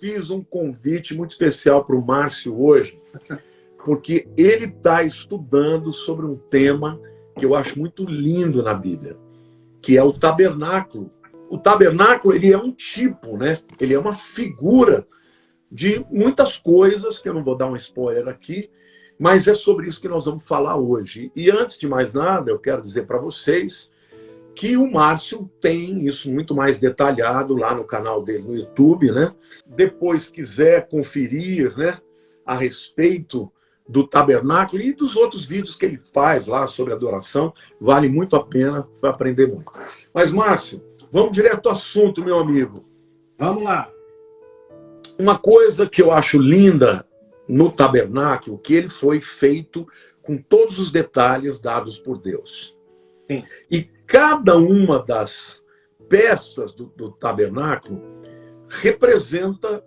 fiz um convite muito especial para o Márcio hoje, porque ele está estudando sobre um tema que eu acho muito lindo na Bíblia, que é o tabernáculo. O tabernáculo, ele é um tipo, né? Ele é uma figura de muitas coisas, que eu não vou dar um spoiler aqui, mas é sobre isso que nós vamos falar hoje. E antes de mais nada, eu quero dizer para vocês que o Márcio tem isso muito mais detalhado lá no canal dele no YouTube, né? Depois quiser conferir, né, a respeito do tabernáculo e dos outros vídeos que ele faz lá sobre adoração, vale muito a pena, você vai aprender muito. Mas, Márcio, vamos direto ao assunto, meu amigo. Vamos lá. Uma coisa que eu acho linda no tabernáculo, que ele foi feito com todos os detalhes dados por Deus. Sim. E cada uma das peças do tabernáculo representa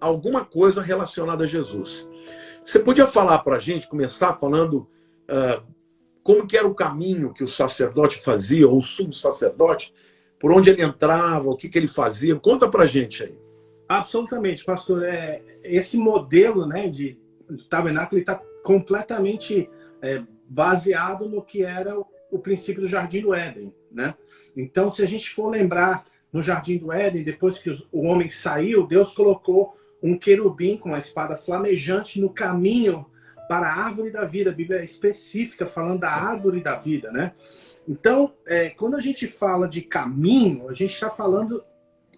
alguma coisa relacionada a Jesus. Você podia falar para a gente, começar falando como que era o caminho que o sacerdote fazia, ou o sumo sacerdote, por onde ele entrava, o que ele fazia? Conta para a gente aí. Absolutamente, pastor. Esse modelo, né, do tabernáculo está completamente baseado no que era o princípio do Jardim do Éden, né? Então, se a gente for lembrar, no Jardim do Éden, depois que o homem saiu, Deus colocou um querubim com uma espada flamejante no caminho para a árvore da vida. A Bíblia é específica falando da árvore da vida, né? Então, quando a gente fala de caminho, a gente está falando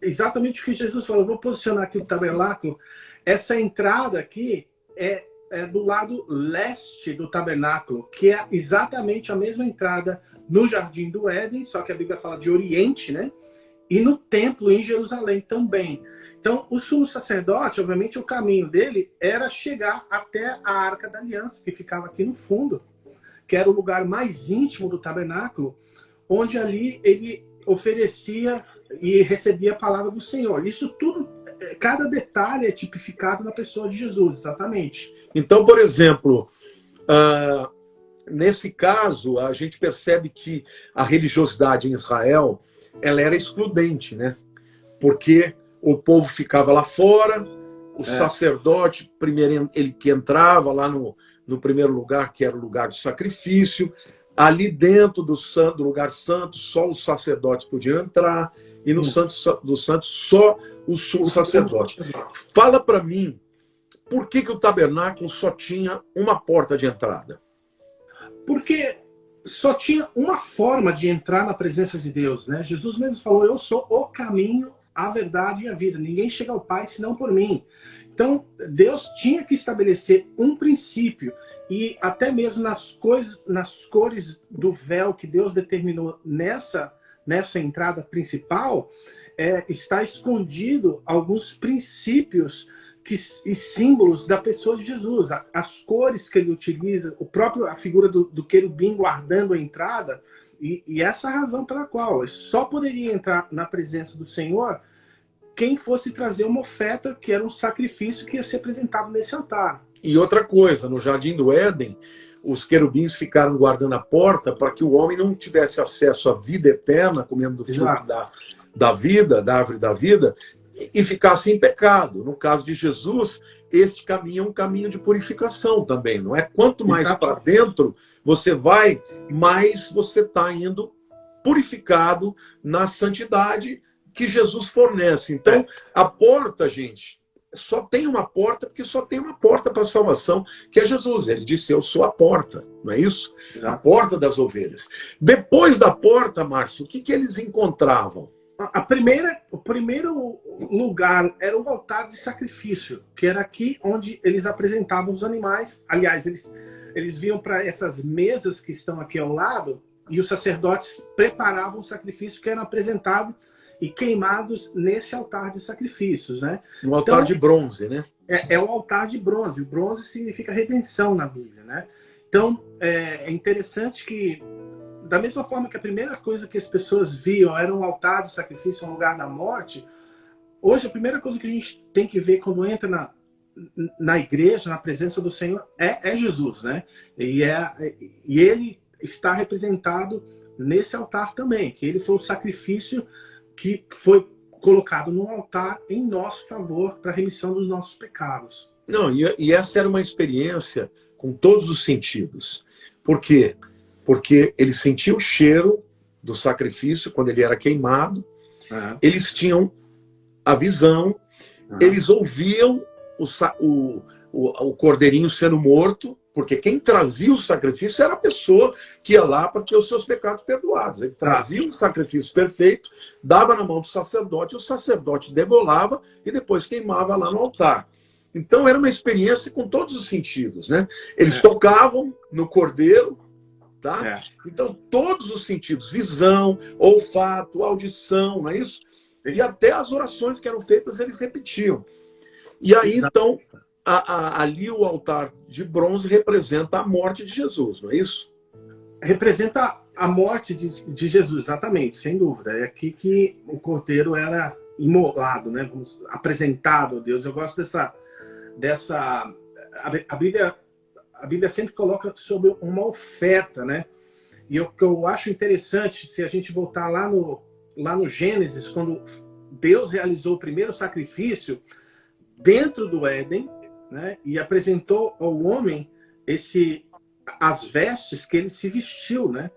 exatamente o que Jesus falou. Eu vou posicionar aqui o tabernáculo. Essa entrada aqui é do lado leste do tabernáculo, que é exatamente a mesma entrada no Jardim do Éden, só que a Bíblia fala de Oriente, né? E no templo em Jerusalém também. Então, o sumo sacerdote, obviamente, o caminho dele era chegar até a Arca da Aliança, que ficava aqui no fundo, que era o lugar mais íntimo do tabernáculo, onde ali ele oferecia e recebia a palavra do Senhor. Isso tudo, cada detalhe é tipificado na pessoa de Jesus, exatamente. Então, por exemplo, nesse caso, a gente percebe que a religiosidade em Israel, ela era excludente, né? Porque o povo ficava lá fora, o sacerdote, primeiro ele que entrava lá no primeiro lugar, que era o lugar do sacrifício, ali dentro do lugar santo, só os sacerdotes podiam entrar, e no Santo dos Santos, só o sumo sacerdote. Fala para mim, por que o tabernáculo só tinha uma porta de entrada? Porque só tinha uma forma de entrar na presença de Deus, né? Jesus mesmo falou, eu sou o caminho, a verdade e a vida. Ninguém chega ao Pai senão por mim. Então, Deus tinha que estabelecer um princípio, e até mesmo nas cores do véu que Deus determinou nessa entrada principal, está escondido alguns princípios e símbolos da pessoa de Jesus. As cores que ele utiliza, a figura do querubim guardando a entrada, e essa é a razão pela qual só poderia entrar na presença do Senhor quem fosse trazer uma oferta, que era um sacrifício que ia ser apresentado nesse altar. E outra coisa, no Jardim do Éden, os querubins ficaram guardando a porta para que o homem não tivesse acesso à vida eterna, comendo do fruto da vida, da árvore da vida, e ficasse em pecado. No caso de Jesus, este caminho é um caminho de purificação também, não é? Quanto mais para dentro você vai, mais você está indo purificado na santidade que Jesus fornece. Então, a porta, gente, só tem uma porta, porque só tem uma porta para a salvação, que é Jesus. Ele disse, eu sou a porta, não é isso? A porta das ovelhas. Depois da porta, Márcio, o que eles encontravam? O primeiro lugar era o altar de sacrifício, que era aqui onde eles apresentavam os animais. Aliás, eles vinham para essas mesas que estão aqui ao lado, e os sacerdotes preparavam o sacrifício que era apresentado e queimados nesse altar de sacrifícios, né? Um altar de bronze, né? É um altar de bronze. O bronze significa redenção na Bíblia, né? Então, é interessante que, da mesma forma que a primeira coisa que as pessoas viam era um altar de sacrifício, um lugar da morte, hoje a primeira coisa que a gente tem que ver quando entra na igreja, na presença do Senhor, é Jesus, né? E ele está representado nesse altar também, que ele foi o sacrifício que foi colocado no altar em nosso favor para a remissão dos nossos pecados. Não, e essa era uma experiência com todos os sentidos. Por quê? Porque eles sentiam o cheiro do sacrifício quando ele era queimado, eles tinham a visão, eles ouviam o cordeirinho sendo morto, porque quem trazia o sacrifício era a pessoa que ia lá para ter os seus pecados perdoados. Ele trazia um sacrifício perfeito, dava na mão do sacerdote, o sacerdote degolava e depois queimava lá no altar. Então era uma experiência com todos os sentidos, né? Eles tocavam no cordeiro, tá? Então todos os sentidos, visão, olfato, audição, não é isso? E até as orações que eram feitas eles repetiam. E aí então ali o altar de bronze representa a morte de Jesus, não é isso? Representa a morte de Jesus, exatamente, sem dúvida. É aqui que o cordeiro era imolado, né? Apresentado a Deus. Eu gosto dessa a Bíblia sempre coloca sobre uma oferta, né? E o que eu acho interessante, se a gente voltar lá no Gênesis, quando Deus realizou o primeiro sacrifício dentro do Éden, né? E apresentou ao homem as vestes que ele se vestiu, né?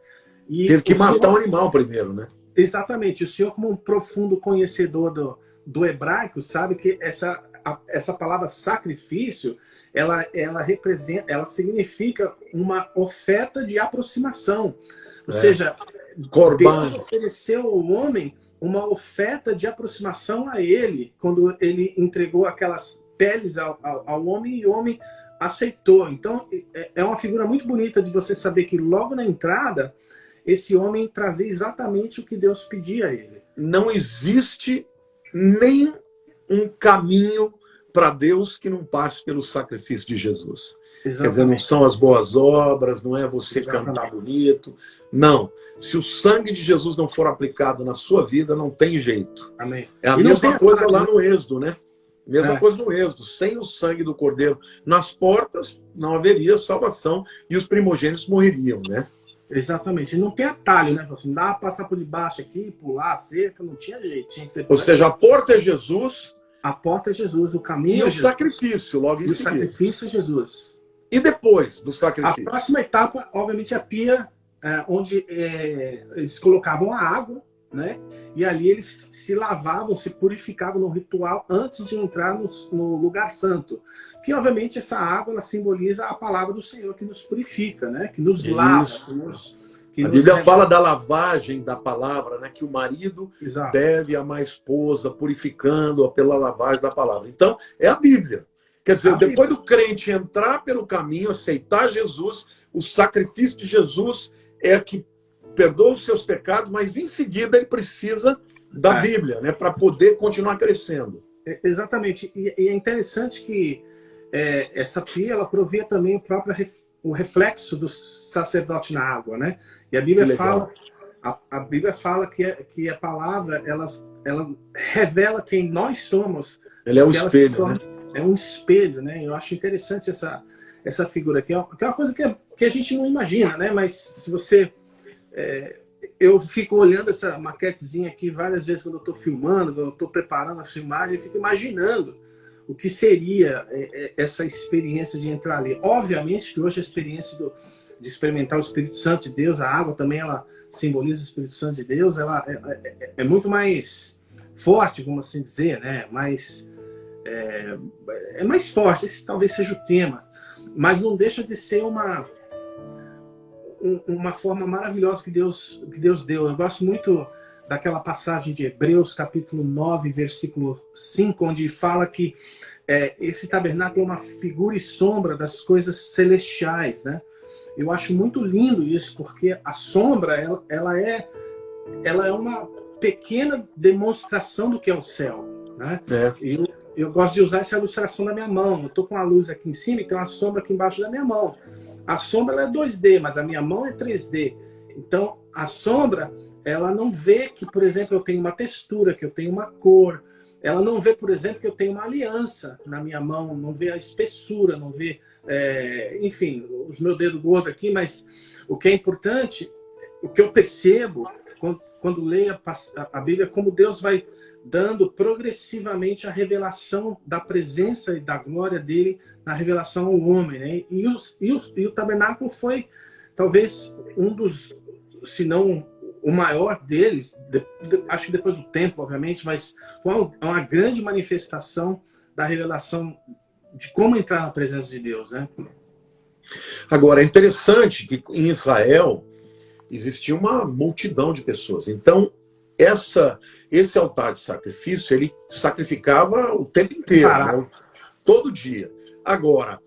E teve que matar o animal primeiro, né? Exatamente. O senhor, como um profundo conhecedor do hebraico, sabe que essa palavra sacrifício, ela representa, ela significa uma oferta de aproximação. Ou seja, Deus ofereceu ao homem uma oferta de aproximação a ele, quando ele entregou aquelas peles ao homem e o homem aceitou. Então, é uma figura muito bonita de você saber que logo na entrada, esse homem trazia exatamente o que Deus pedia a ele. Não existe nem um caminho para Deus que não passe pelo sacrifício de Jesus. Exatamente. Quer dizer, não são as boas obras, não é você cantar bonito. Não. Se o sangue de Jesus não for aplicado na sua vida, não tem jeito. Amém. É a mesma coisa lá no Êxodo, né? Mesma coisa no Êxodo. Sem o sangue do Cordeiro nas portas, não haveria salvação e os primogênitos morreriam, né? Exatamente. Não tem atalho, né? Não dá para passar por debaixo aqui, pular a cerca, não tinha jeito. Tinha que ser. Ou seja, a porta é Jesus. A porta é Jesus, o caminho e é Jesus. O sacrifício, logo em seguida. O sacrifício é Jesus. E depois do sacrifício? A próxima etapa, obviamente, é a pia, onde eles colocavam a água, né? E ali eles se lavavam, se purificavam no ritual antes de entrar no lugar santo. Que, obviamente, essa água ela simboliza a palavra do Senhor que nos purifica, né? Que nos lava, a Bíblia fala da lavagem da palavra, né? Que o marido deve amar a esposa, purificando-a pela lavagem da palavra. Então, é a Bíblia. Quer dizer, depois do crente entrar pelo caminho, aceitar Jesus, o sacrifício de Jesus é que perdoa os seus pecados, mas em seguida ele precisa da Bíblia, né? Para poder continuar crescendo. Exatamente. E é interessante que essa pia ela provia também o reflexo do sacerdote na água, né? E a Bíblia fala que a palavra ela revela quem nós somos. Ele é um espelho, né? É um espelho, né? Eu acho interessante essa figura aqui. É uma coisa que a gente não imagina, né? Mas se você... eu fico olhando essa maquetezinha aqui várias vezes quando eu estou filmando, quando eu estou preparando a filmagem, eu fico imaginando o que seria essa experiência de entrar ali. Obviamente que hoje a experiência de experimentar o Espírito Santo de Deus, a água também ela simboliza o Espírito Santo de Deus, ela é muito mais forte, como assim dizer, né? É mais forte, esse talvez seja o tema, mas não deixa de ser uma forma maravilhosa que Deus deu. Eu gosto muito daquela passagem de Hebreus, capítulo 9, versículo 5, onde fala que esse tabernáculo é uma figura e sombra das coisas celestiais, né? Eu acho muito lindo isso, porque a sombra, ela é uma pequena demonstração do que é o céu, né? Eu gosto de usar essa ilustração da minha mão. Eu estou com a luz aqui em cima e tem uma sombra aqui embaixo da minha mão. A sombra ela é 2D, mas a minha mão é 3D. Então, a sombra, ela não vê que, por exemplo, eu tenho uma textura, que eu tenho uma cor. Ela não vê, por exemplo, que eu tenho uma aliança na minha mão, não vê a espessura, não vê, enfim, os meus dedos gordos aqui, mas o que é importante, o que eu percebo quando leio a Bíblia, como Deus vai dando progressivamente a revelação da presença e da glória dele na revelação ao homem, né? E o tabernáculo foi talvez um dos, se não o maior deles, acho que depois do templo, obviamente, mas foi uma grande manifestação da revelação de como entrar na presença de Deus, né? Agora, é interessante que em Israel existia uma multidão de pessoas. Então, esse altar de sacrifício, ele sacrificava o tempo inteiro, né? Todo dia. Agora,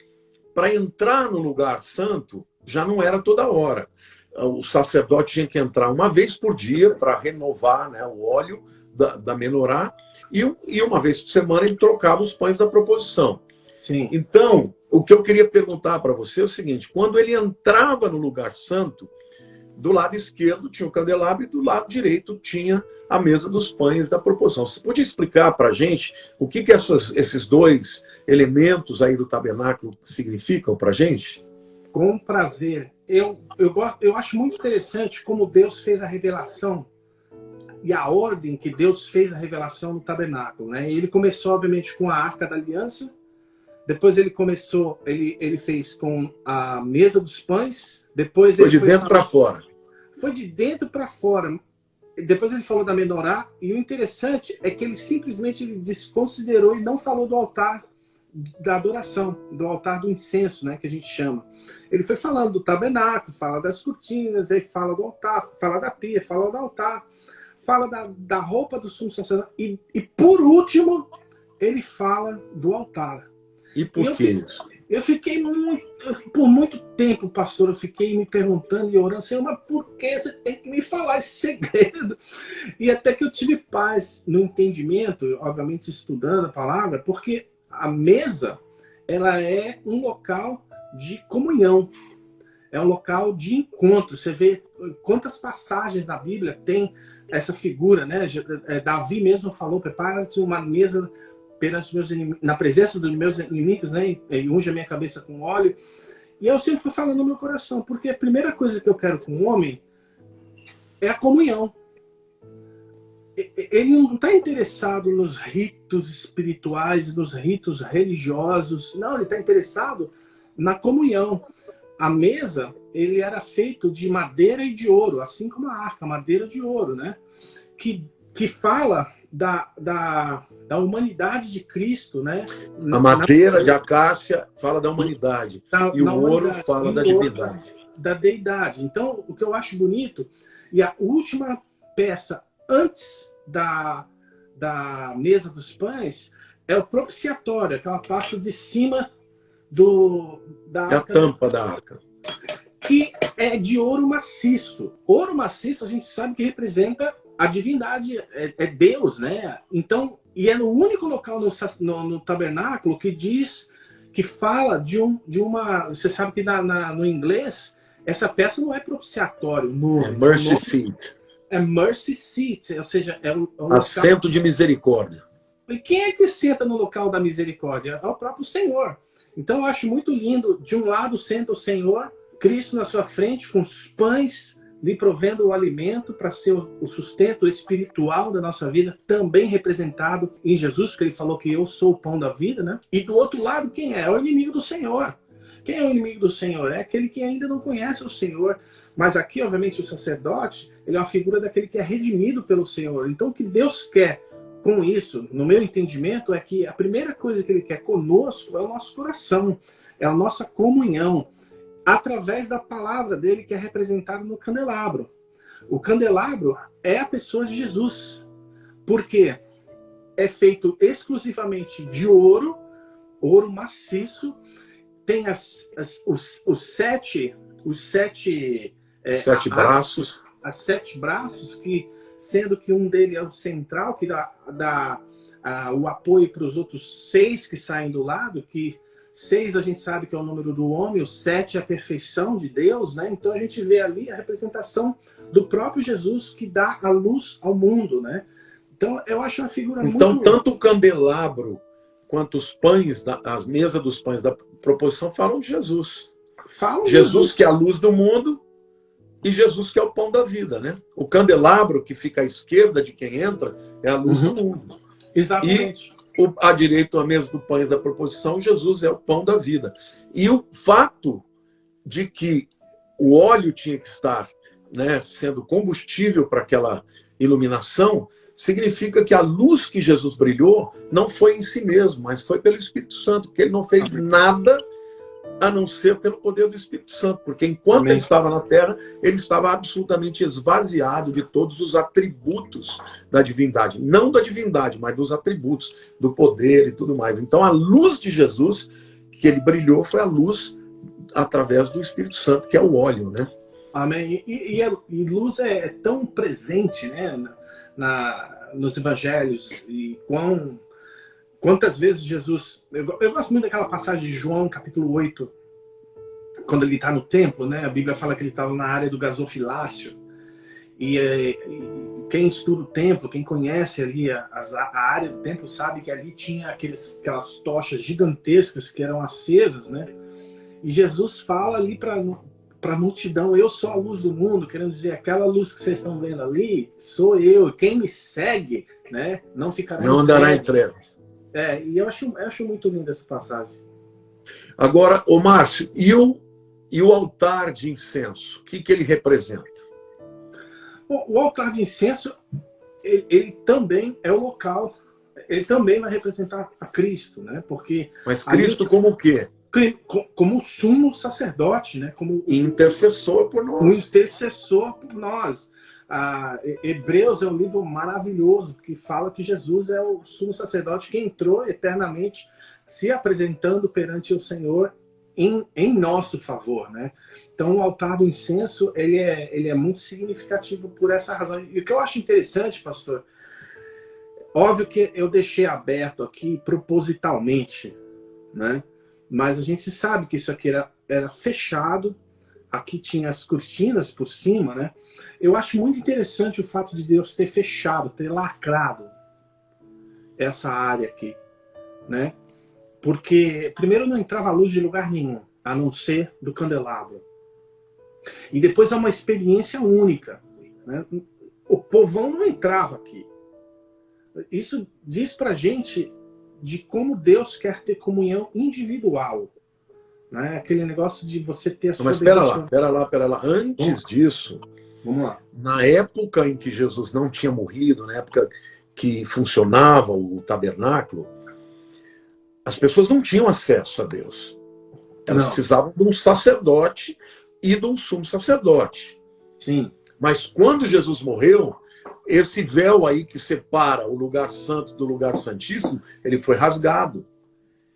para entrar no lugar santo, já não era toda hora. O sacerdote tinha que entrar uma vez por dia para renovar, né, o óleo da menorá, e uma vez por semana ele trocava os pães da proposição. Sim. Então, o que eu queria perguntar para você é o seguinte: quando ele entrava no lugar santo, do lado esquerdo tinha o candelabro e do lado direito tinha a mesa dos pães da proposição. Você podia explicar para a gente o que esses dois elementos aí do tabernáculo significam para a gente? Com prazer. Eu acho muito interessante como Deus fez a revelação e a ordem que Deus fez a revelação no tabernáculo, né? Ele começou, obviamente, com a Arca da Aliança. Depois ele fez com a mesa dos pães. Depois foi de dentro para fora. Foi de dentro para fora. Depois ele falou da menorá. E o interessante é que ele simplesmente desconsiderou e não falou do altar da adoração, do altar do incenso, né, que a gente chama. Ele foi falando do tabernáculo, fala das cortinas, aí fala do altar, fala da pia, fala do altar, fala da roupa do sumo sacerdote. E por último, ele fala do altar. E por que isso? Eu fiquei por muito tempo, pastor, eu fiquei me perguntando e orando, Senhor, mas por que você tem que me falar esse segredo? E até que eu tive paz no entendimento, obviamente estudando a palavra, porque a mesa, ela é um local de comunhão, é um local de encontro. Você vê quantas passagens na Bíblia tem essa figura, né? Davi mesmo falou, prepara-se uma mesa na presença dos meus inimigos, né? E unge a minha cabeça com óleo. E eu sempre fui falando no meu coração, porque a primeira coisa que eu quero com o homem é a comunhão. Ele não está interessado nos ritos espirituais, nos ritos religiosos. Não, ele está interessado na comunhão. A mesa, ele era feito de madeira e de ouro, assim como a arca, madeira de ouro, né? Que fala da humanidade de Cristo, né? A madeira de acácia fala da humanidade. E o ouro fala da divindade. Da deidade. Então, o que eu acho bonito, e a última peça antes da mesa dos pães é o propiciatório, aquela parte de cima da arca, a tampa da arca, que é de ouro maciço. Ouro maciço a gente sabe que representa a divindade, é Deus, né? Então, e é no único local no tabernáculo que fala de uma. Você sabe que no inglês essa peça não é propiciatório, é mercy seat. É mercy seat, ou seja, é um assento de misericórdia. E quem é que senta no local da misericórdia? É o próprio Senhor. Então eu acho muito lindo, de um lado senta o Senhor, Cristo na sua frente, com os pães lhe provendo o alimento para ser o sustento espiritual da nossa vida, também representado em Jesus, porque ele falou que eu sou o pão da vida, né? E do outro lado, quem é? É o inimigo do Senhor. Quem é o inimigo do Senhor? É aquele que ainda não conhece o Senhor. Mas aqui, obviamente, o sacerdote, ele é uma figura daquele que é redimido pelo Senhor. Então, o que Deus quer com isso, no meu entendimento, é que a primeira coisa que ele quer conosco é o nosso coração, é a nossa comunhão, através da palavra dele que é representada no candelabro. O candelabro é a pessoa de Jesus, porque é feito exclusivamente de ouro maciço, tem os sete braços. As 7 braços, que sendo que um deles é o central, que dá o apoio para os outros 6 que saem do lado, que 6 a gente sabe que é o número do homem, o 7 é a perfeição de Deus, né? Então a gente vê ali a representação do próprio Jesus que dá a luz ao mundo, né? Então eu acho uma figura muito... Então tanto o candelabro quanto os pães, as mesas dos pães da proposição falam de Jesus. Jesus que é a luz do mundo, e Jesus que é o pão da vida, né? O candelabro que fica à esquerda de quem entra é a luz do mundo. Exatamente. E à direita, a mesa do pães da proposição, Jesus é o pão da vida. E o fato de que o óleo tinha que estar, né, sendo combustível para aquela iluminação, significa que a luz que Jesus brilhou não foi em si mesmo, mas foi pelo Espírito Santo, porque ele não fez nada a não ser pelo poder do Espírito Santo, porque enquanto ele estava na Terra, ele estava absolutamente esvaziado de todos os atributos da divindade. Não da divindade, mas dos atributos, do poder e tudo mais. Então a luz de Jesus, que ele brilhou, foi a luz através do Espírito Santo, que é o óleo, né? Amém. E luz é tão presente, né, nos evangelhos, e quantas vezes Jesus... Eu gosto muito daquela passagem de João, capítulo 8, quando ele está no templo, né? A Bíblia fala que ele estava na área do gasofilácio. E quem estuda o templo, quem conhece ali a área do templo, sabe que ali tinha aquelas tochas gigantescas que eram acesas, né? E Jesus fala ali para a multidão: eu sou a luz do mundo, querendo dizer, aquela luz que vocês estão vendo ali, sou eu. Quem me segue, né, não andará em trevas. E eu acho muito linda essa passagem. Agora, ô Márcio, e o altar de incenso? O que ele representa? O altar de incenso, ele também é o local, ele também vai representar a Cristo, né? Porque mas Cristo como o quê? Como sumo sacerdote, né? Como intercessor por nós. O intercessor por nós. Hebreus é um livro maravilhoso, que fala que Jesus é o sumo sacerdote que entrou eternamente se apresentando perante o Senhor em nosso favor, né? Então o altar do incenso, ele é muito significativo por essa razão. E o que eu acho interessante, pastor, óbvio que eu deixei aberto aqui propositalmente, né? Mas a gente sabe que isso aqui era fechado. Aqui tinha as cortinas por cima, né? Eu acho muito interessante o fato de Deus ter fechado, ter lacrado essa área aqui, né? Porque primeiro não entrava luz de lugar nenhum, a não ser do candelabro. E depois é uma experiência única, né? O povão não entrava aqui. Isso diz pra gente de como Deus quer ter comunhão individual. Né? Aquele negócio de você ter a sua... Mas pera lá. Antes disso, vamos lá. Na época em que Jesus não tinha morrido, na época que funcionava o tabernáculo, as pessoas não tinham acesso a Deus. Elas precisavam de um sacerdote e de um sumo sacerdote. Sim. Mas quando Jesus morreu, esse véu aí que separa o lugar santo do lugar santíssimo, ele foi rasgado.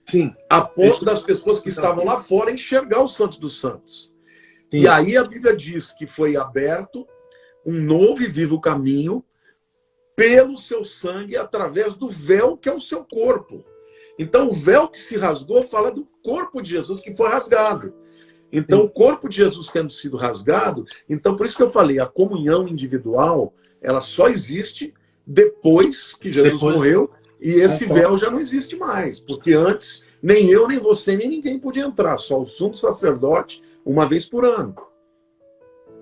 Sim. A ponto das pessoas que estavam lá fora enxergar os santos dos santos. Sim. E aí a Bíblia diz que foi aberto um novo e vivo caminho pelo seu sangue, através do véu que é o seu corpo. Então o véu que se rasgou fala do corpo de Jesus que foi rasgado. Então o corpo de Jesus tendo sido rasgado, então por isso que eu falei, a comunhão individual, ela só existe depois que Jesus morreu. E esse véu já não existe mais, porque antes nem eu, nem você, nem ninguém podia entrar, só o sumo sacerdote uma vez por ano.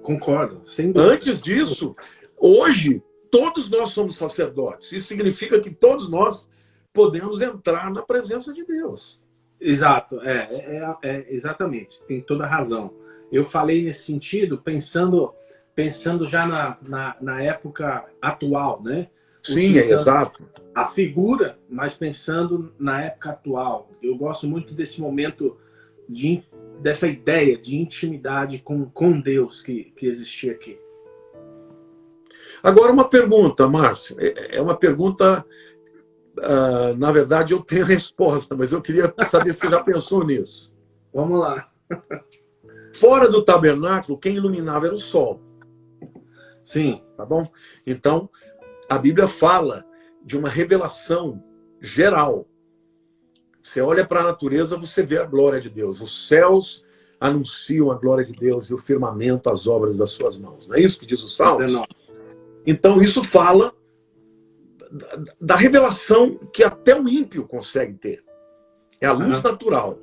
Concordo. Sem dúvida. Antes disso, hoje, todos nós somos sacerdotes. Isso significa que todos nós podemos entrar na presença de Deus. Exato, exatamente, tem toda a razão. Eu falei nesse sentido pensando já na época atual, né? Sim, exato. A figura, mas pensando na época atual. Eu gosto muito desse momento, dessa ideia de intimidade com Deus que existia aqui. Agora uma pergunta, Márcio. É uma pergunta, na verdade eu tenho a resposta, mas eu queria saber se você já pensou nisso. Vamos lá. Fora do tabernáculo, quem iluminava era o sol. Sim. Tá bom? Então, a Bíblia fala de uma revelação geral. Você olha para a natureza, você vê a glória de Deus. Os céus anunciam a glória de Deus e o firmamento as obras das suas mãos. Não é isso que diz o Salmo? Então isso fala da revelação que até o ímpio consegue ter. É a luz natural.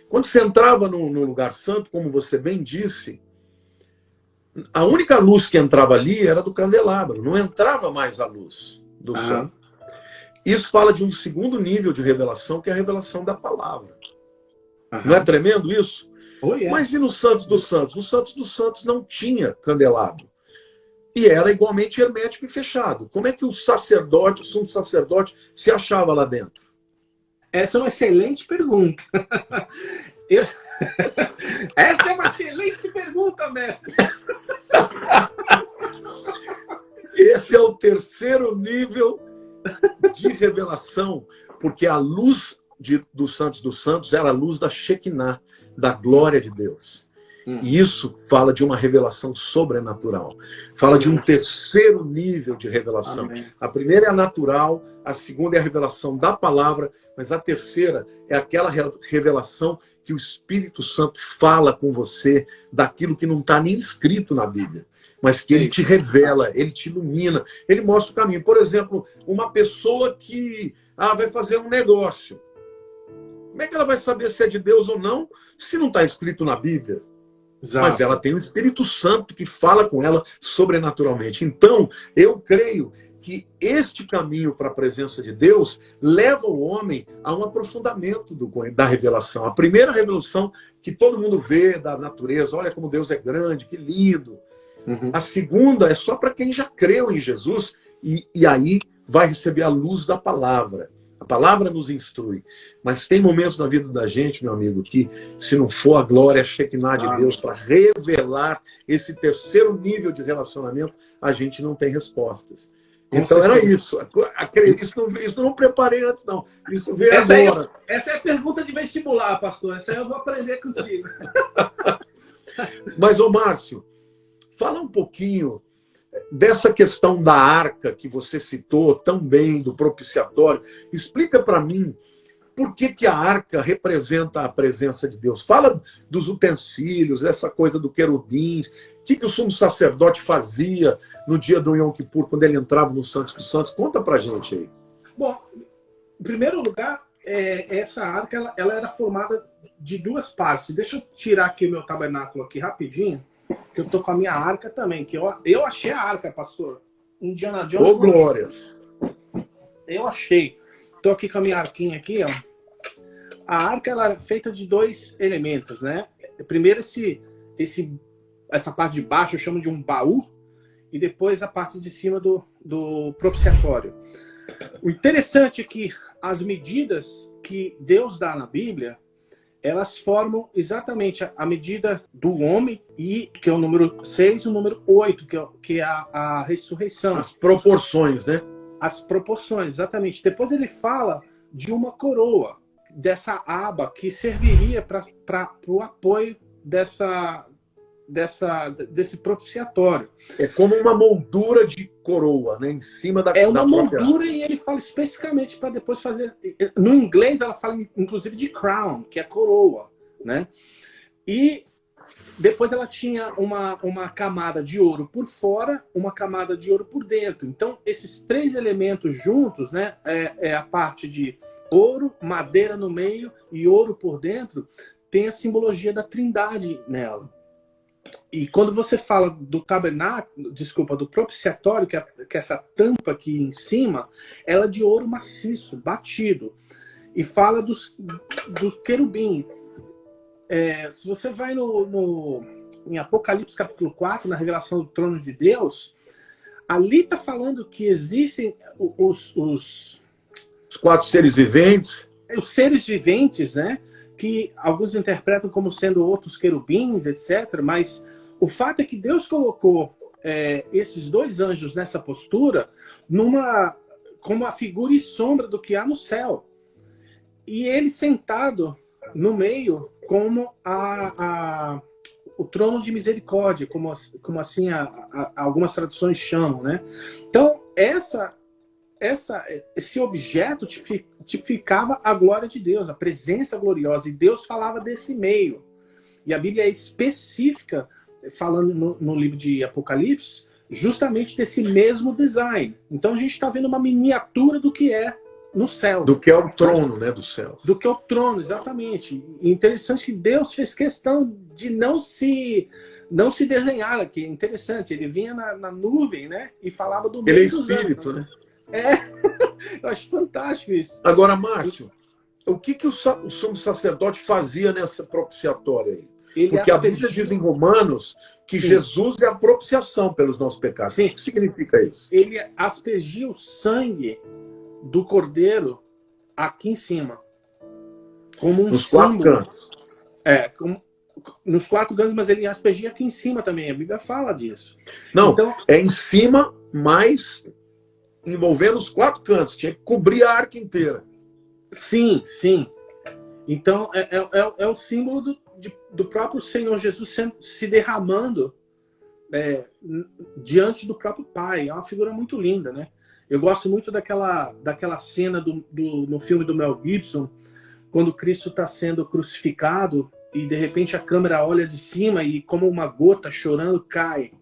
Quando você entrava no lugar santo, como você bem disse, A única luz que entrava ali era do candelabro, não entrava mais a luz do sol. Isso fala de um segundo nível de revelação, que é a revelação da palavra. Não é tremendo isso? Oh, yes. Mas e no Santos dos Santos? No Santos dos Santos não tinha candelabro. E era igualmente hermético e fechado. Como é que o sacerdote, o sumo sacerdote, se achava lá dentro? Essa é uma excelente pergunta. Essa é uma excelente pergunta, mestre. Esse é o terceiro nível de revelação, porque a luz dos Santos dos Santos era a luz da Shekinah, da glória de Deus. E isso fala de uma revelação sobrenatural. Fala de um terceiro nível de revelação. Amém. A primeira é a natural, a segunda é a revelação da palavra, mas a terceira é aquela revelação que o Espírito Santo fala com você daquilo que não está nem escrito na Bíblia, mas que ele te revela, ele te ilumina, ele mostra o caminho. Por exemplo, uma pessoa que vai fazer um negócio. Como é que ela vai saber se é de Deus ou não, se não está escrito na Bíblia? Exato. Mas ela tem o Espírito Santo que fala com ela sobrenaturalmente. Então, eu creio que este caminho para a presença de Deus leva o homem a um aprofundamento da revelação. A primeira revelação que todo mundo vê da natureza, olha como Deus é grande, que lindo. A segunda é só para quem já creu em Jesus e aí vai receber a luz da palavra. A palavra nos instrui. Mas tem momentos na vida da gente, meu amigo, que se não for a glória, a Shekinah de Deus para revelar esse terceiro nível de relacionamento, a gente não tem respostas. Então era isso. Isso não preparei antes, não. Isso veio agora. Essa é a pergunta de vestibular, pastor. Essa aí eu vou aprender contigo. Mas, ô Márcio, fala um pouquinho dessa questão da arca que você citou tão bem, do propiciatório. Explica para mim por que a arca representa a presença de Deus. Fala dos utensílios, dessa coisa do querubins. O que o sumo sacerdote fazia no dia do Yom Kippur, quando ele entrava no Santos dos Santos? Conta pra gente aí. Bom, em primeiro lugar, essa arca ela era formada de duas partes. Deixa eu tirar aqui o meu tabernáculo aqui rapidinho, que eu tô com a minha arca também, que eu achei a arca, pastor. Indiana Jones. Ô, glórias! Eu achei. Tô aqui com a minha arquinha aqui, ó. A arca ela é feita de dois elementos, né? Primeiro essa parte de baixo eu chamo de um baú e depois a parte de cima do propiciatório. O interessante é que as medidas que Deus dá na Bíblia, elas formam exatamente a medida do homem, que é o número 6 e o número 8, que é a ressurreição. As proporções, né? As proporções, exatamente. Depois ele fala de uma coroa, dessa aba que serviria para o apoio desse propiciatório. É como uma moldura de coroa, né? Em cima da É uma própria... moldura e ele fala especificamente para depois fazer... No inglês ela fala inclusive de crown, que é coroa, né? E depois ela tinha uma camada de ouro por fora, uma camada de ouro por dentro. Então esses três elementos juntos, né? É a parte de ouro, madeira no meio e ouro por dentro, tem a simbologia da Trindade nela. E quando você fala do tabernáculo, do propiciatório, que é essa tampa aqui em cima, ela é de ouro maciço, batido. E fala dos querubim. Se você vai em Apocalipse capítulo 4, na revelação do trono de Deus, ali está falando que existem os quatro seres viventes. Os seres viventes, né? Que alguns interpretam como sendo outros querubins, etc. Mas o fato é que Deus colocou esses dois anjos nessa postura como a figura e sombra do que há no céu. E ele sentado no meio como o trono de misericórdia, como assim algumas traduções chamam, né? Então, esse objeto tipificava a glória de Deus, a presença gloriosa, e Deus falava desse meio. E a Bíblia é específica, falando no livro de Apocalipse, justamente desse mesmo design. Então a gente está vendo uma miniatura do que é no céu. Do que é o trono, né, do céu. Do que é o trono, exatamente. E interessante que Deus fez questão de não se desenhar aqui. Interessante, ele vinha na nuvem, né? E falava do meio dos espírito, anos, né? Eu acho fantástico isso. Agora, Márcio, o que o sumo sacerdote fazia nessa propiciatória aí? Porque a Bíblia diz em Romanos que Jesus é a propiciação pelos nossos pecados. Sim. O que significa isso? Ele aspergia o sangue do cordeiro aqui em cima. Como um nos símbolo. 4 cantos. Nos 4 cantos, mas ele aspergia aqui em cima também. A Bíblia fala disso. Não, então, é em cima, mas envolvendo os 4 cantos. Tinha que cobrir a arca inteira. Sim, sim. Então, é o símbolo do próprio Senhor Jesus se derramando diante do próprio Pai. É uma figura muito linda, né? Eu gosto muito daquela cena no filme do Mel Gibson, quando Cristo está sendo crucificado e, de repente, a câmera olha de cima e, como uma gota chorando, cai.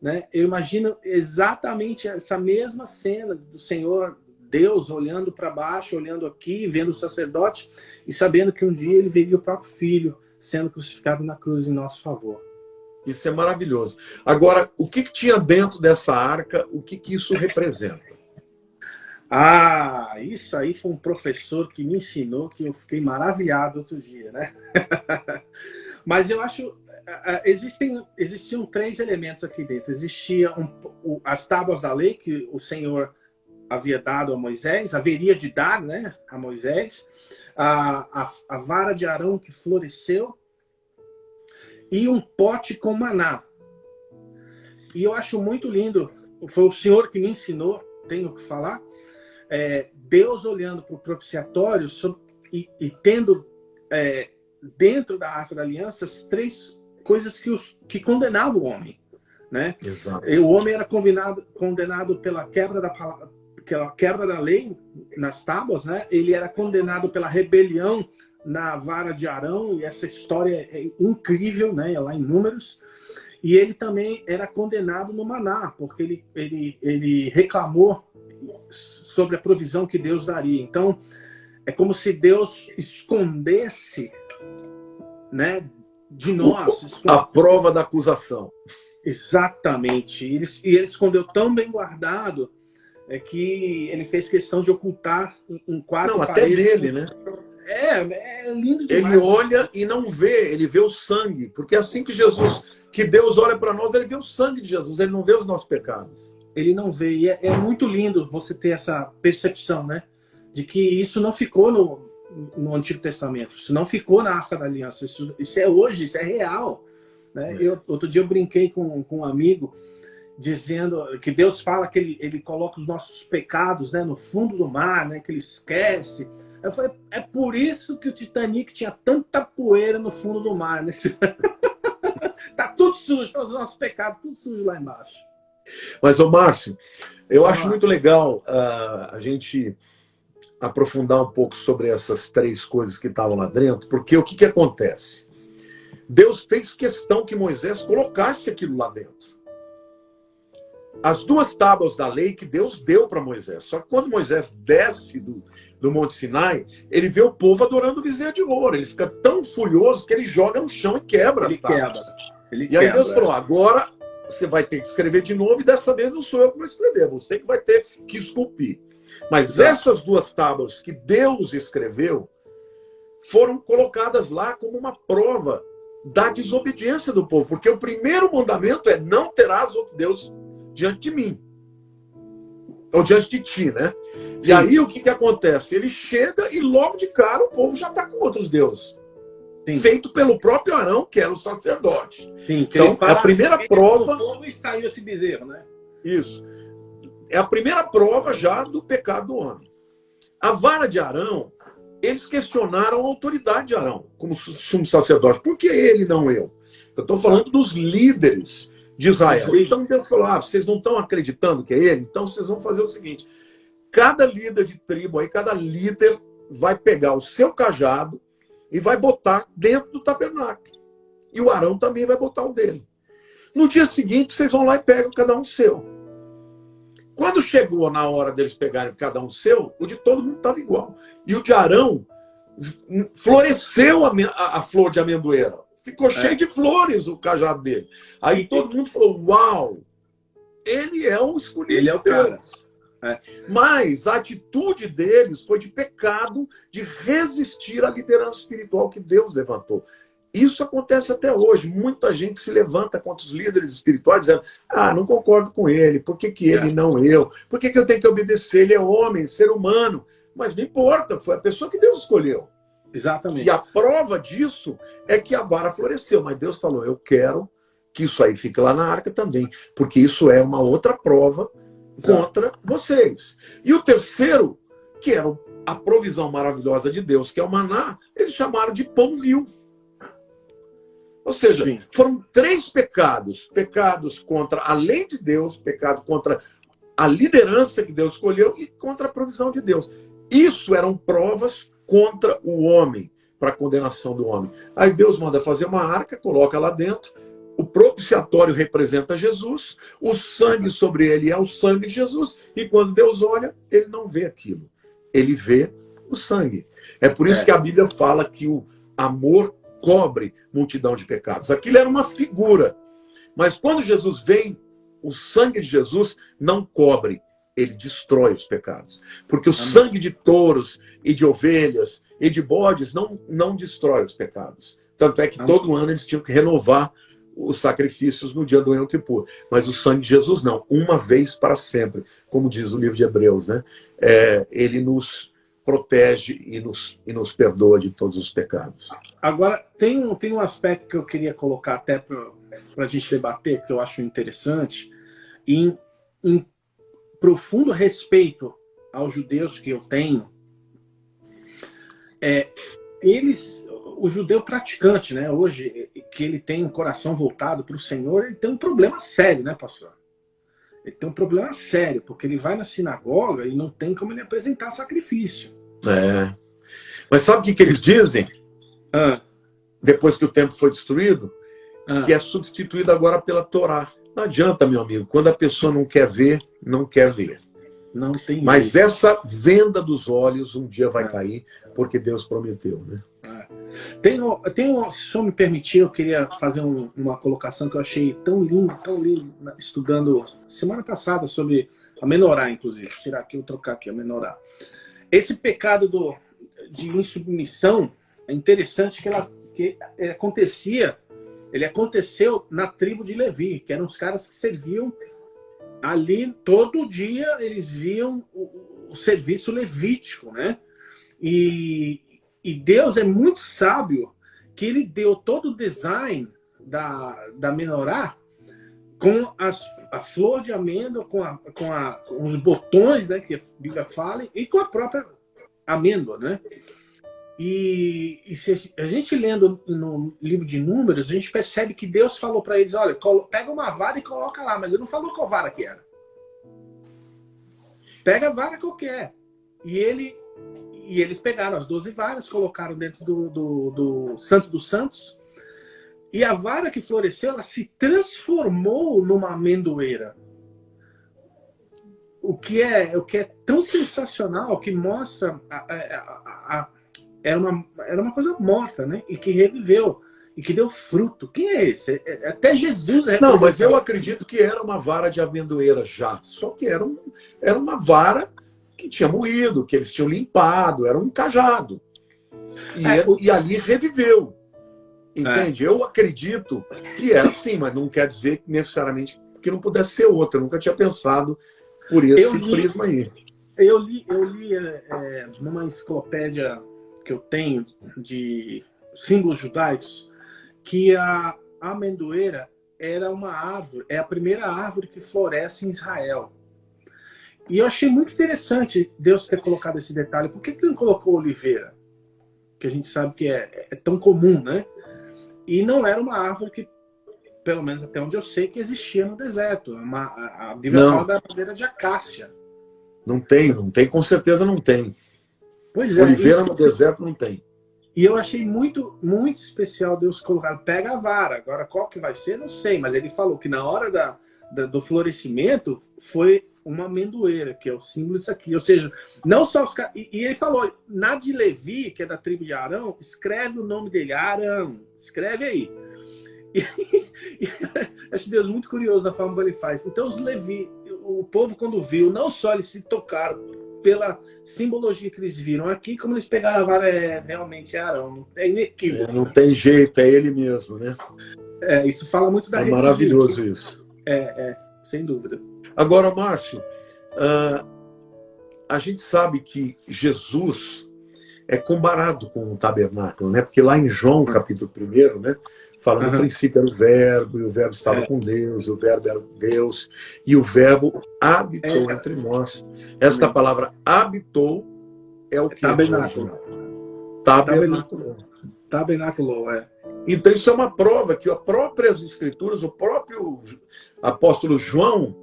Né? Eu imagino exatamente essa mesma cena do Senhor Deus olhando para baixo, olhando aqui, vendo o sacerdote e sabendo que um dia ele veria o próprio Filho sendo crucificado na cruz em nosso favor. Isso é maravilhoso. Agora, o que tinha dentro dessa arca? O que isso representa? Isso aí foi um professor que me ensinou, que eu fiquei maravilhado outro dia, né? Mas eu acho... Existiam 3 elementos aqui dentro. Existia as tábuas da lei que o Senhor havia dado a Moisés, haveria de dar, né, a Moisés, a vara de Arão que floresceu e um pote com maná. E eu acho muito lindo, foi o Senhor que me ensinou, tenho que falar, Deus olhando para o propiciatório e tendo dentro da Arca da Aliança as 3 coisas que condenavam o homem. Né? Exato. O homem era condenado pela quebra da lei nas tábuas, né? Ele era condenado pela rebelião na vara de Arão, e essa história é incrível, né? É lá em Números. E ele também era condenado no maná, porque ele reclamou sobre a provisão que Deus daria. Então, é como se Deus escondesse, né, de nós. A prova da acusação. Exatamente. E ele escondeu tão bem guardado que ele fez questão de ocultar em 4 paredes. Até dele, né? É lindo demais. Ele olha e não vê, ele vê o sangue. Porque é assim que Deus olha para nós, ele vê o sangue de Jesus, ele não vê os nossos pecados. Ele não vê. E é muito lindo você ter essa percepção, né? De que isso não ficou no Antigo Testamento, isso não ficou na Arca da Aliança. Isso é hoje, isso é real. Né? Outro dia eu brinquei com um amigo, dizendo que Deus fala que ele coloca os nossos pecados, né, no fundo do mar, né, que ele esquece. Eu falei, é por isso que o Titanic tinha tanta poeira no fundo do mar. Né? Tá tudo sujo, tá os nossos pecados, tudo sujo lá embaixo. Mas, ô Márcio, eu acho muito legal a gente aprofundar um pouco sobre essas 3 coisas que estavam lá dentro, porque o que acontece? Deus fez questão que Moisés colocasse aquilo lá dentro. As 2 tábuas da lei que Deus deu para Moisés. Só que quando Moisés desce do Monte Sinai, ele vê o povo adorando o bezerro de ouro. Ele fica tão furioso que ele joga no chão e quebra as tábuas. E aí Deus falou, agora você vai ter que escrever de novo, e dessa vez não sou eu que vou escrever, é você que vai ter que esculpir. Mas essas 2 tábuas que Deus escreveu foram colocadas lá como uma prova da desobediência do povo. Porque o primeiro mandamento é: não terás outro Deus diante de mim. Ou diante de ti, né? Sim. E aí o que acontece? Ele chega e logo de cara o povo já está com outros deuses. Sim. Feito pelo próprio Arão, que era o sacerdote. Sim, então, é a primeira prova... O povo e saiu esse bezerro, né? Isso. É a primeira prova já do pecado do homem. A vara de Arão, eles questionaram a autoridade de Arão como sumo sacerdote. Por que ele, não eu? Eu estou falando dos líderes de Israel. Então Deus falou, vocês não estão acreditando que é ele? Então vocês vão fazer o seguinte, cada líder de tribo, aí, cada líder vai pegar o seu cajado e vai botar dentro do tabernáculo. E o Arão também vai botar o dele. No dia seguinte, vocês vão lá e pegam cada um o seu. Quando chegou na hora deles pegarem cada um seu, o de todo mundo estava igual. E o de Arão floresceu a flor de amendoeira. Ficou cheio de flores o cajado dele. Aí todo mundo falou, uau, ele é um escolhido. Ele é o cara. Mas a atitude deles foi de pecado, de resistir à liderança espiritual que Deus levantou. Isso acontece até hoje. Muita gente se levanta contra os líderes espirituais dizendo, não concordo com ele, por que ele não eu? Por que eu tenho que obedecer? Ele é homem, ser humano. Mas não importa, foi a pessoa que Deus escolheu. Exatamente. E a prova disso é que a vara floresceu. Mas Deus falou, eu quero que isso aí fique lá na arca também, porque isso é uma outra prova contra vocês. E o terceiro, que era a provisão maravilhosa de Deus, que é o maná, eles chamaram de pão vil. Ou seja, foram 3 pecados. Pecados contra a lei de Deus, pecado contra a liderança que Deus escolheu e contra a provisão de Deus. Isso eram provas contra o homem, para a condenação do homem. Aí Deus manda fazer uma arca, coloca lá dentro, o propiciatório representa Jesus, o sangue sobre ele é o sangue de Jesus, e quando Deus olha, ele não vê aquilo. Ele vê o sangue. É por isso que a Bíblia fala que o amor cobre multidão de pecados. Aquilo era uma figura. Mas quando Jesus vem, o sangue de Jesus não cobre, ele destrói os pecados. Porque o sangue de touros e de ovelhas e de bodes não destrói os pecados. Tanto é que todo ano eles tinham que renovar os sacrifícios no dia do Yom Kippur. Mas o sangue de Jesus não, uma vez para sempre, como diz o livro de Hebreus, né? Ele nos protege e nos perdoa de todos os pecados. Agora, tem um aspecto que eu queria colocar até para a gente debater, que eu acho interessante, em profundo respeito aos judeus que eu tenho, o judeu praticante, né, hoje, que ele tem um coração voltado para o Senhor, ele tem um problema sério, né, pastor? Ele tem um problema sério, porque ele vai na sinagoga e não tem como ele apresentar sacrifício. Mas sabe o que eles dizem? Depois que o templo foi destruído? Que é substituído agora pela Torá. Não adianta, meu amigo. Quando a pessoa não quer ver, não quer ver. Não tem Mas jeito. Essa venda dos olhos um dia vai cair, porque Deus prometeu, né? Se o senhor me permitir, eu queria fazer uma colocação que eu achei tão lindo, estudando semana passada sobre a menorá, inclusive. Vou tirar aqui, vou trocar aqui a menorá. Esse pecado de insubmissão é interessante que ele aconteceu na tribo de Levi, que eram os caras que serviam ali todo dia, eles viam o serviço levítico, né? E Deus é muito sábio, que ele deu todo o design da menorá com a flor de amêndoa, com os botões, né, que a Bíblia fala, e com a própria amêndoa, né? E se a gente lendo no livro de Números, a gente percebe que Deus falou para eles, olha, pega uma vara e coloca lá, mas ele não falou qual vara que era. Pega a vara qualquer. E eles pegaram as 12 varas, colocaram dentro do Santo dos Santos, e a vara que floresceu, ela se transformou numa amendoeira. O que é tão sensacional, que mostra era uma coisa morta, né? E que reviveu, e que deu fruto. Quem é esse? Até Jesus... Não, mas eu acredito que era uma vara de amendoeira já. Só que era uma vara que tinha morrido, que eles tinham limpado, era um cajado. E ali reviveu. Entende? Eu acredito que era assim, mas não quer dizer necessariamente que não pudesse ser outra. Eu nunca tinha pensado por esse prisma aí. Eu li numa enciclopédia que eu tenho de símbolos judaicos, que a amendoeira era uma árvore, é a primeira árvore que floresce em Israel. E eu achei muito interessante Deus ter colocado esse detalhe. Por que ele não colocou oliveira? Que a gente sabe que é tão comum, né? E não era uma árvore que, pelo menos até onde eu sei, que existia no deserto. A Bíblia fala da madeira de acácia. Não tem, com certeza não tem. Pois é. Oliveira no deserto não tem. E eu achei muito, muito especial Deus colocar, pega a vara. Agora, qual que vai ser, não sei. Mas ele falou que na hora do florescimento foi uma amendoeira, que é o símbolo disso aqui. Ou seja, não só os caras... E ele falou, na de Levi, que é da tribo de Arão, escreve o nome dele, Arão. Escreve aí. E acho Deus muito curioso da forma como ele faz. Então os Levi, o povo quando viu, não só eles se tocaram pela simbologia que eles viram aqui, como eles pegaram a vara, realmente é Arão. É inequívoco. Não tem jeito, é ele mesmo, né? Isso fala muito da religião. Maravilhoso isso. Sem dúvida. Agora, Márcio, a gente sabe que Jesus é comparado com o tabernáculo, né? Porque lá em João, capítulo 1, né? Fala, no princípio era o verbo, e o verbo estava com Deus, e o verbo era Deus, e o verbo habitou entre nós. Esta palavra habitou é o que? Tabernáculo. Tabernáculo, Então isso é uma prova que as próprias escrituras, o próprio apóstolo João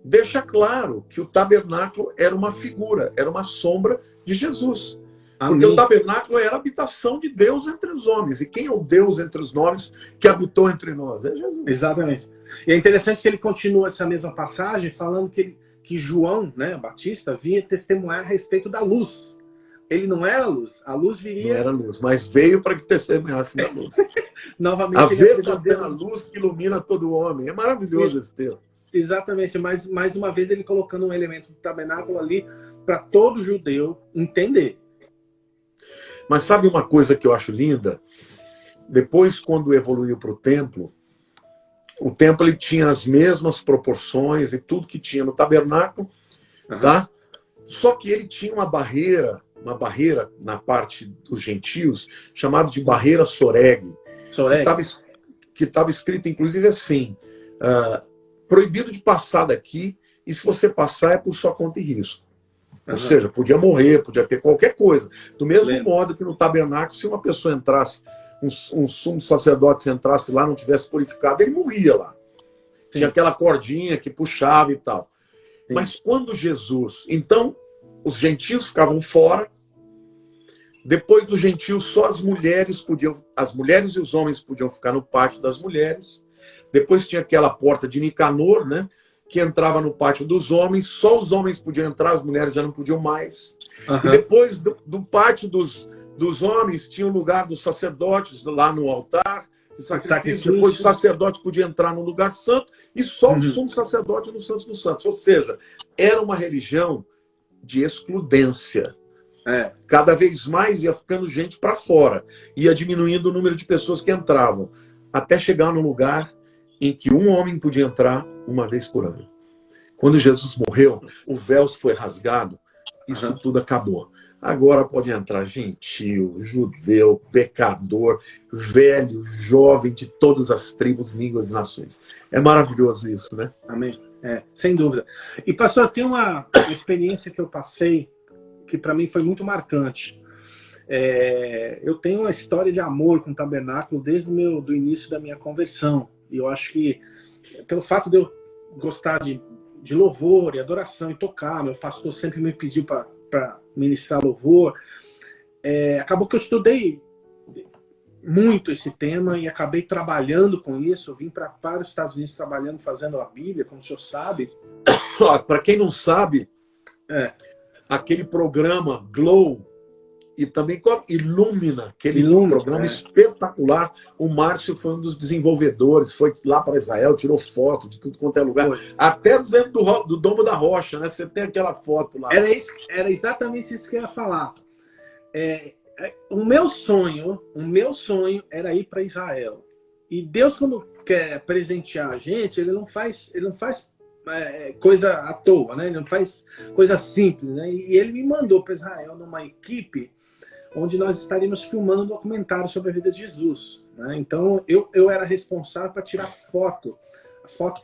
deixa claro que o tabernáculo era uma figura, era uma sombra de Jesus. Porque o tabernáculo era a habitação de Deus entre os homens. E quem é o Deus entre os homens que habitou entre nós? É Jesus. Exatamente. E é interessante que ele continua essa mesma passagem falando que João, né, Batista, vinha testemunhar a respeito da luz. Ele não era luz. A luz viria... Não era luz, mas veio para que testemunhasse da luz. Novamente, a verdadeira luz que ilumina todo homem. É maravilhoso esse texto. Exatamente. Mas, mais uma vez, ele colocando um elemento do tabernáculo ali para todo judeu entender. Mas sabe uma coisa que eu acho linda? Depois, quando evoluiu para o templo ele tinha as mesmas proporções e tudo que tinha no tabernáculo, tá? Só que ele tinha uma barreira na parte dos gentios, chamada de barreira Soreg. Que estava escrito, inclusive, assim, proibido de passar daqui, e se você passar é por sua conta e risco. Ou seja, podia morrer, podia ter qualquer coisa. Do mesmo modo que no tabernáculo, se uma pessoa entrasse, um sumo sacerdote entrasse lá, não tivesse purificado, ele morria lá. Sim. Tinha aquela cordinha que puxava e tal. Sim. Mas quando Jesus... Então, os gentios ficavam fora. Depois dos gentios, só as mulheres e os homens podiam ficar no pátio das mulheres. Depois tinha aquela porta de Nicanor, né? Que entrava no pátio dos homens, só os homens podiam entrar, as mulheres já não podiam mais. E depois do pátio dos homens, tinha o lugar dos sacerdotes lá no altar, sacrifício. Depois os sacerdotes podiam entrar no lugar santo, e só o sumo sacerdote no Santo dos Santos. Ou seja, era uma religião de excludência. Cada vez mais ia ficando gente para fora, ia diminuindo o número de pessoas que entravam, até chegar num lugar em que um homem podia entrar uma vez por ano. Quando Jesus morreu, o véu foi rasgado, isso tudo acabou. Agora pode entrar gentil, judeu, pecador, velho, jovem, de todas as tribos, línguas e nações. É maravilhoso isso, né? Amém. Sem dúvida. E, pastor, tem uma experiência que eu passei que para mim foi muito marcante. Eu tenho uma história de amor com o tabernáculo desde do início da minha conversão. E eu acho que, pelo fato de eu gostar de louvor e adoração e tocar, meu pastor sempre me pediu para ministrar louvor, acabou que eu estudei muito esse tema e acabei trabalhando com isso. Eu vim para os Estados Unidos trabalhando, fazendo a Bíblia, como o senhor sabe. Para quem não sabe, aquele programa Glow e também Illumina, aquele programa espetacular. O Márcio foi um dos desenvolvedores, foi lá para Israel, tirou foto de tudo quanto é lugar, até dentro do Domo da Rocha, né? Você tem aquela foto lá. Era exatamente isso que eu ia falar. O meu sonho era ir para Israel. E Deus, quando quer presentear a gente, ele não faz coisa à toa, né? Ele não faz coisa simples, né? E ele me mandou para Israel numa equipe onde nós estaríamos filmando um documentário sobre a vida de Jesus, né? Então eu era responsável para tirar foto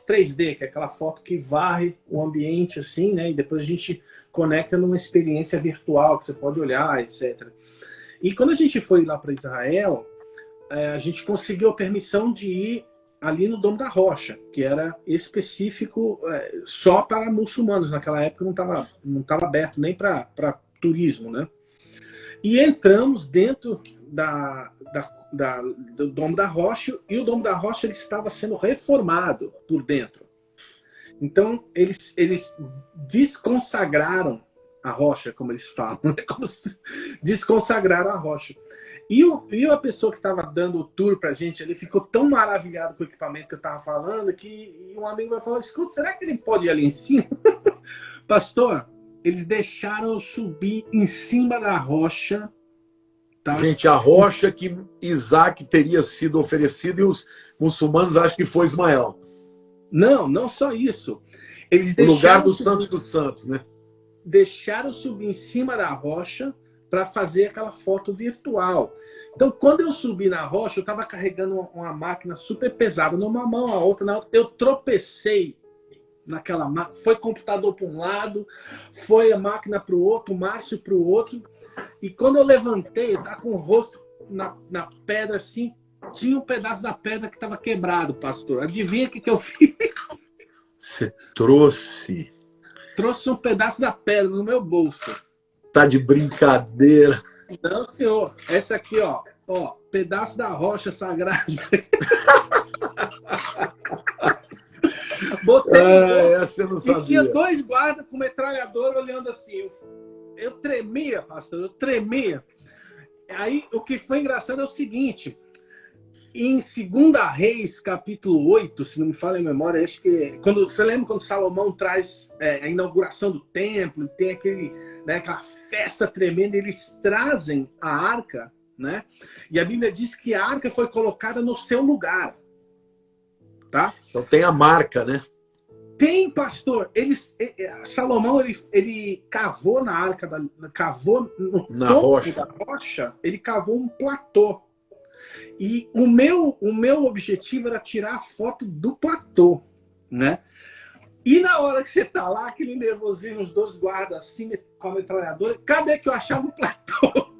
3D, que é aquela foto que varre o ambiente assim, né? E depois a gente conecta numa experiência virtual que você pode olhar, etc. E quando a gente foi lá para Israel, a gente conseguiu a permissão de ir ali no Domo da Rocha, que era específico só para muçulmanos. Naquela época não estava aberto nem para turismo, né? E entramos dentro do Domo da Rocha, e o Domo da Rocha ele estava sendo reformado por dentro. Então, eles desconsagraram a rocha, como eles falam. Desconsagraram a rocha. E a pessoa que estava dando o tour pra gente, ele ficou tão maravilhado com o equipamento que eu estava falando, que um amigo vai falar, escuta, será que ele pode ir ali em cima? Pastor, eles deixaram eu subir em cima da rocha. Tá? Gente, a rocha que Isaac teria sido oferecido, e os muçulmanos acham que foi Ismael. Não só isso. Eles o lugar dos Santos dos Santos, né? Deixaram subir em cima da rocha para fazer aquela foto virtual. Então, quando eu subi na rocha, eu estava carregando uma máquina super pesada numa mão, a outra na outra. Eu tropecei naquela máquina. Foi computador para um lado, foi a máquina para o outro, o Márcio para o outro. E quando eu levantei, eu estava com o rosto na pedra assim, tinha um pedaço da pedra que estava quebrado, pastor. Adivinha o que eu fiz? Você trouxe? Trouxe um pedaço da pedra no meu bolso. Tá de brincadeira. Não, senhor. Essa aqui, ó, pedaço da rocha sagrada. Botei essa eu não sabia. E tinha 2 guardas com metralhadora olhando assim. Eu tremia, pastor, eu tremia. Aí, o que foi engraçado é o seguinte. Em 2 Reis, capítulo 8, se não me falha a memória, acho que você lembra quando Salomão traz a inauguração do templo, tem aquela festa tremenda, eles trazem a arca, né? E a Bíblia diz que a arca foi colocada no seu lugar, tá? Então tem a marca, né? Tem, pastor. Salomão ele cavou na arca, cavou no topo da rocha, ele cavou um platô. E o meu objetivo era tirar a foto do platô, né? E na hora que você tá lá, aquele nervosinho, os 2 guardas assim, com a metralhadora, cadê que eu achava o platô?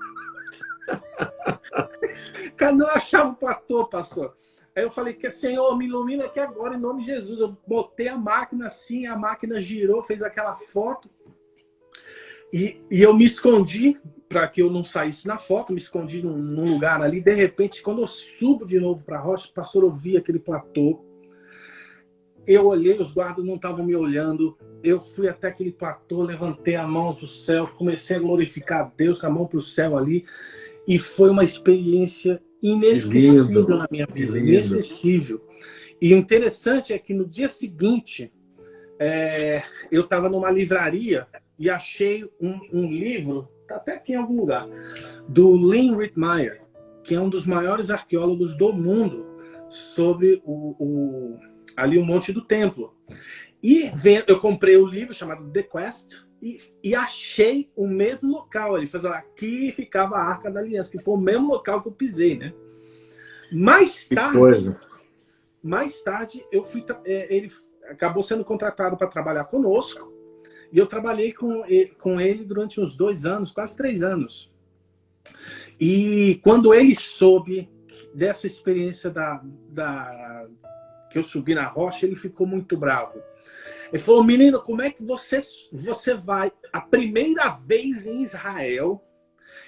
Cadê eu achava o platô, pastor? Aí eu falei, Senhor, me ilumina aqui agora, em nome de Jesus. Eu botei a máquina assim, a máquina girou, fez aquela foto. E eu me escondi, para que eu não saísse na foto, me escondi num lugar ali. De repente, quando eu subo de novo para a rocha, pastor, eu vi aquele platô. Eu olhei, os guardas não estavam me olhando. Eu fui até aquele platô, levantei a mão para o céu, comecei a glorificar a Deus com a mão para o céu ali. E foi uma experiência inesquecível na minha vida. Inesquecível. E o interessante é que no dia seguinte, eu estava numa livraria e achei um livro, está até aqui em algum lugar, do Lynn Rittmeyer, que é um dos maiores arqueólogos do mundo, sobre ali o Monte do Templo. E eu comprei o livro chamado The Quest e achei o mesmo local. Ele fez aqui ficava a Arca da Aliança, que foi o mesmo local que eu pisei, né? Mais tarde eu fui, ele acabou sendo contratado para trabalhar conosco. E eu trabalhei com ele durante uns 2 anos, quase 3 anos. E quando ele soube dessa experiência que eu subi na rocha, ele ficou muito bravo. Ele falou, menino, como é que você vai a primeira vez em Israel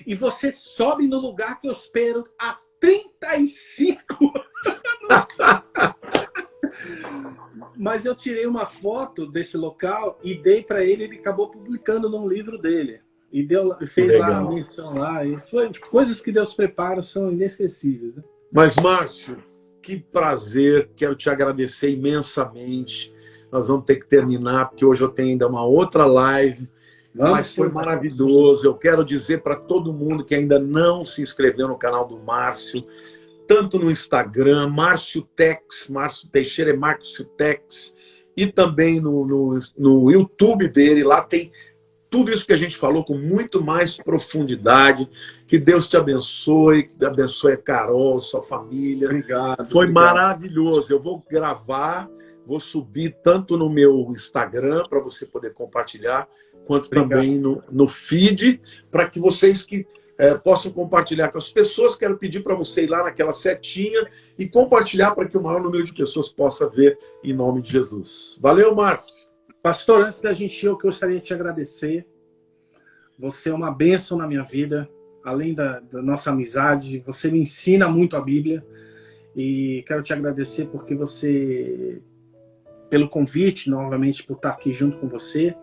e você sobe no lugar que eu espero há 35 anos? Mas eu tirei uma foto desse local e dei para ele, ele acabou publicando num livro dele. E fez lá a menção lá. E coisas que Deus prepara são inesquecíveis. Né? Mas, Márcio, que prazer. Quero te agradecer imensamente. Nós vamos ter que terminar, porque hoje eu tenho ainda uma outra live. Mas foi maravilhoso. Eu quero dizer para todo mundo que ainda não se inscreveu no canal do Márcio, tanto no Instagram, Márcio Tex, Márcio Teixeira é Márcio Tex, e também no YouTube dele, lá tem tudo isso que a gente falou com muito mais profundidade. Que Deus te abençoe, que abençoe a Carol, sua família. Obrigado. Foi maravilhoso. Eu vou gravar, vou subir tanto no meu Instagram, para você poder compartilhar, quanto também no feed, para que vocês possam compartilhar com as pessoas. Quero pedir para você ir lá naquela setinha e compartilhar para que o maior número de pessoas possa ver, em nome de Jesus. Valeu, Márcio. Pastor, antes da gente ir, eu gostaria de te agradecer. Você é uma bênção na minha vida, além da nossa amizade. Você me ensina muito a Bíblia e quero te agradecer porque você pelo convite, novamente, por estar aqui junto com você.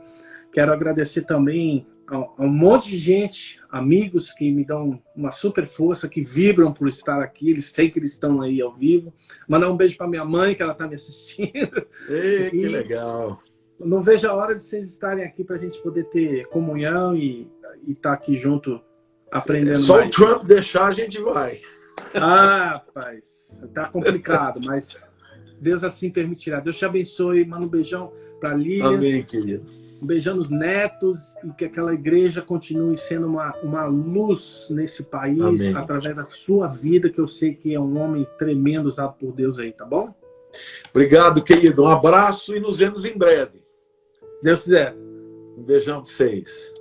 Quero agradecer também a um monte de gente, amigos que me dão uma super força, que vibram por estar aqui. Eles sei que eles estão aí ao vivo. Mandar um beijo para minha mãe, que ela está me assistindo. Ei, que legal. Não vejo a hora de vocês estarem aqui para a gente poder ter comunhão e estar aqui junto aprendendo Só mais. o Trump deixar, a gente vai. Ah, rapaz, tá complicado, mas Deus assim permitirá. Deus te abençoe. Manda um beijão para Lilian. Amém, querido. Um beijão nos netos e que aquela igreja continue sendo uma luz nesse país. Amém. Através da sua vida, que eu sei que é um homem tremendo usado por Deus aí, tá bom? Obrigado, querido. Um abraço e nos vemos em breve. Deus quiser. Um beijão para vocês.